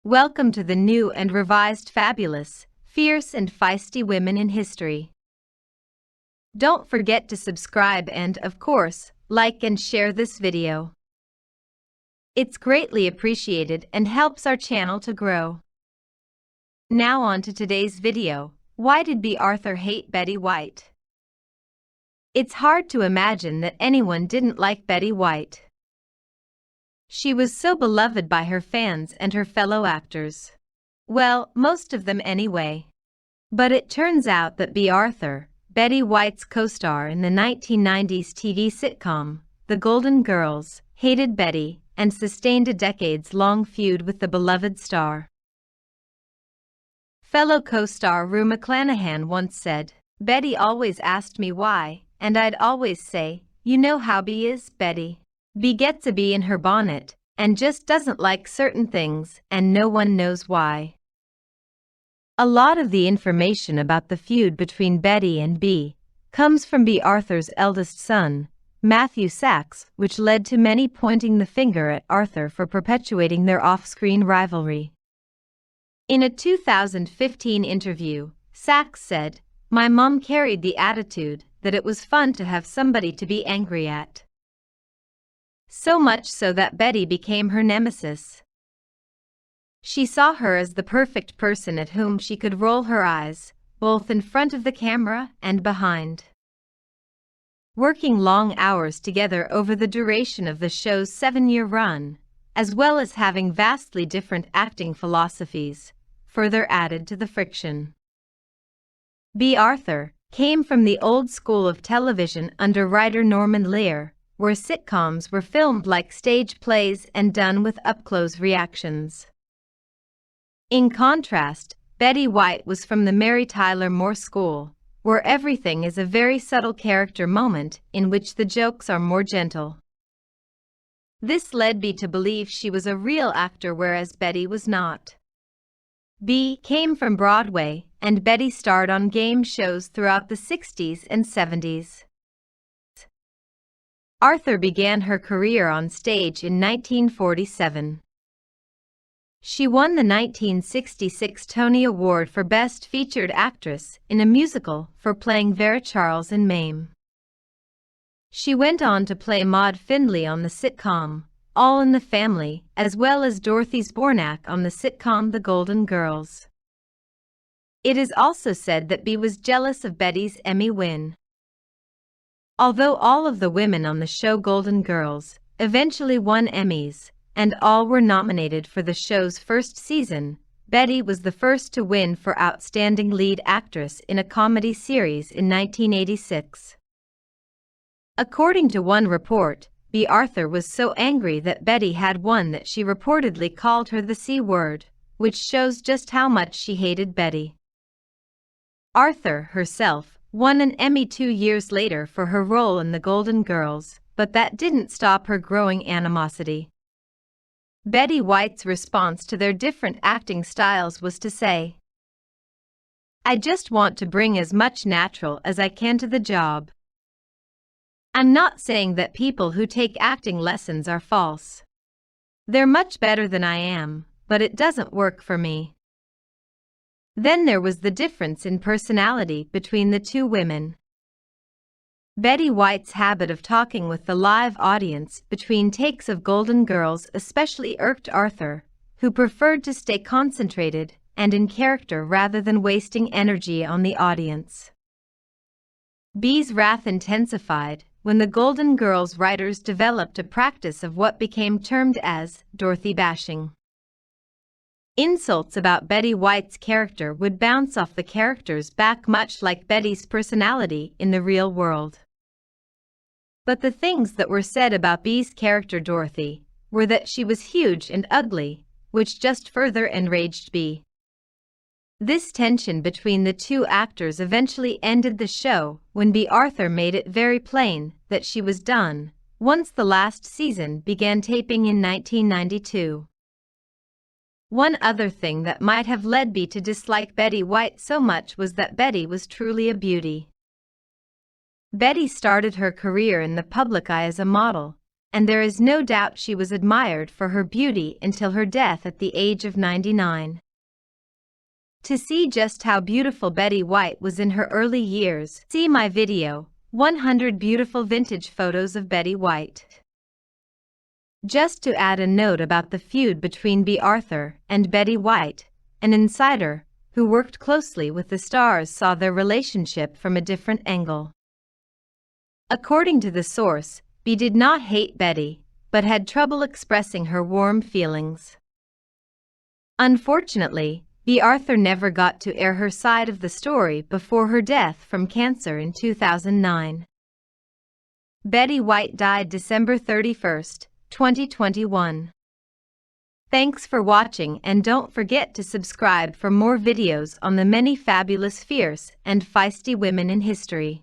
Welcome to the new and revised fabulous, fierce and feisty women in history. Don't forget to subscribe and, of course, like and share this video. It's greatly appreciated and helps our channel to grow. Now on to today's video. Why did Bea Arthur hate Betty White? It's hard to imagine that anyone didn't like Betty White. She was so beloved by her fans and her fellow actors. Well, most of them anyway. But it turns out that Bea Arthur, Betty White's co-star in the 1990s TV sitcom, The Golden Girls, hated Betty and sustained a decades-long feud with the beloved star. Fellow co-star Rue McClanahan once said, "Betty always asked me why, and I'd always say, you know how Bea is, Betty. Bea gets a bee in her bonnet, and just doesn't like certain things, and no one knows why." A lot of the information about the feud between Betty and Bea comes from Bea Arthur's eldest son, Matthew Sachs, which led to many pointing the finger at Arthur for perpetuating their off-screen rivalry. In a 2015 interview, Sachs said, "My mom carried the attitude that it was fun to have somebody to be angry at. So much so that Betty became her nemesis. She saw her as the perfect person at whom she could roll her eyes, both in front of the camera and behind." Working long hours together over the duration of the show's 7-year run, as well as having vastly different acting philosophies, further added to the friction. Bea Arthur came from the old school of television under writer Norman Lear, where sitcoms were filmed like stage plays and done with up-close reactions. In contrast, Betty White was from the Mary Tyler Moore school, where everything is a very subtle character moment in which the jokes are more gentle. This led Bea to believe she was a real actor, whereas Betty was not. Bea came from Broadway, and Betty starred on game shows throughout the 60s and 70s. Arthur began her career on stage in 1947. She won the 1966 Tony Award for Best Featured Actress in a Musical for playing Vera Charles in Mame. She went on to play Maude Findlay on the sitcom All in the Family, as well as Dorothy Zbornak on the sitcom The Golden Girls. It is also said that Bea was jealous of Betty's Emmy win. Although all of the women on the show Golden Girls eventually won Emmys, and all were nominated for the show's first season, Betty was the first to win for Outstanding Lead Actress in a Comedy Series in 1986. According to one report, Bea Arthur was so angry that Betty had won that she reportedly called her the C word, which shows just how much she hated Betty. Arthur herself won an Emmy 2 years later for her role in The Golden Girls, but that didn't stop her growing animosity. Betty White's response to their different acting styles was to say, "I just want to bring as much natural as I can to the job. I'm not saying that people who take acting lessons are false. They're much better than I am, but it doesn't work for me." Then there was the difference in personality between the two women. Betty White's habit of talking with the live audience between takes of Golden Girls especially irked Arthur, who preferred to stay concentrated and in character rather than wasting energy on the audience. Bea's wrath intensified when the Golden Girls writers developed a practice of what became termed as Dorothy bashing. Insults about Betty White's character would bounce off the character's back, much like Betty's personality in the real world. But the things that were said about Bea's character Dorothy were that she was huge and ugly, which just further enraged Bea. This tension between the two actors eventually ended the show when Bea Arthur made it very plain that she was done once the last season began taping in 1992. One other thing that might have led Bea to dislike Betty White so much was that Betty was truly a beauty. Betty started her career in the public eye as a model, and there is no doubt she was admired for her beauty until her death at the age of 99. To see just how beautiful Betty White was in her early years, see my video, 100 Beautiful Vintage Photos of Betty White. Just to add a note about the feud between Bea Arthur and Betty White, an insider who worked closely with the stars saw their relationship from a different angle. According to the source, Bea did not hate Betty, but had trouble expressing her warm feelings. Unfortunately, Bea Arthur never got to air her side of the story before her death from cancer in 2009. Betty White died December 31, 2021. Thanks for watching, and don't forget to subscribe for more videos on the many fabulous, fierce, and feisty women in history.